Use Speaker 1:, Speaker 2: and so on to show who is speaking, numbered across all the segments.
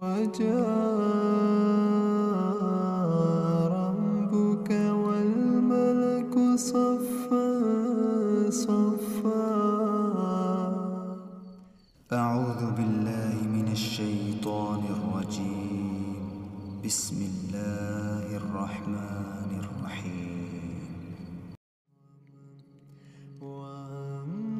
Speaker 1: وجاء ربك والملك صفا صفا.
Speaker 2: أعوذ بالله من الشيطان الرجيم. بسم الله الرحمن الرحيم.
Speaker 1: وأما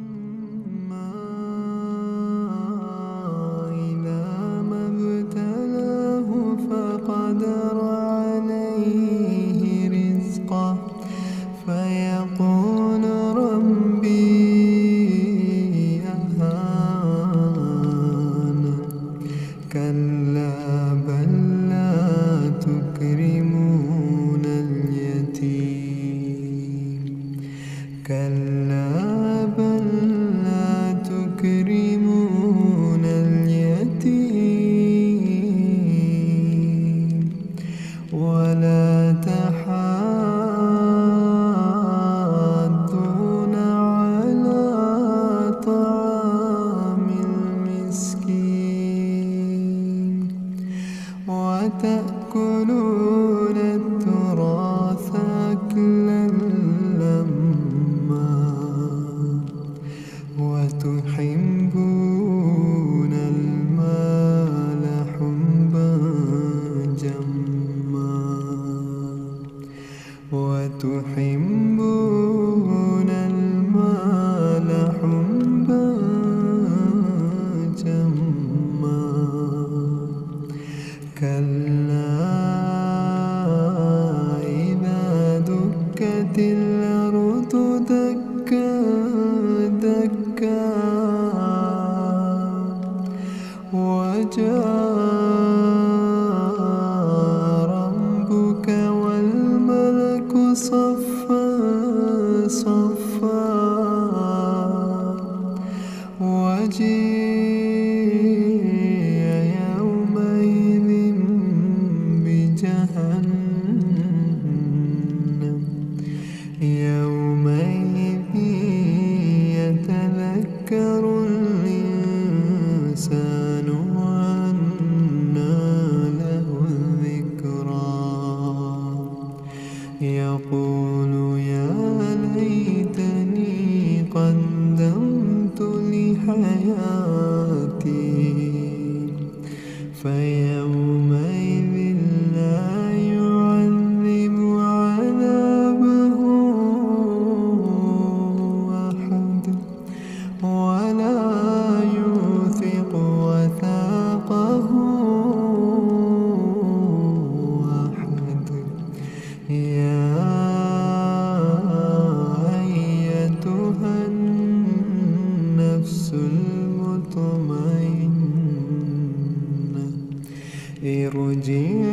Speaker 1: إذا ما ابتلاه فقدر عليه رزقه فيقول ربي أهانن. كلا بل لا تكرمون اليتيم. كلا بل لا تكرمون اليتيم ولا تحاضون على طعام المسكين وتأكلون التراث أكلا لما وتحبون المال حبا جما وتحبون المال حبا جما. كلا إذا دكت الأرض دكا دكا وجاء ربك والملك صفا صفا. وجيء يومئذ بجهنم. يومئذ يتذكر الإنسان وأنى له الذكرى. يقول يا ليتني قدمت لحياتي. فيومئذ لا يعذب عذابه أحد ولا يوثق وثاقه أحد. يا أيتها النفس المطمئنة ارجعي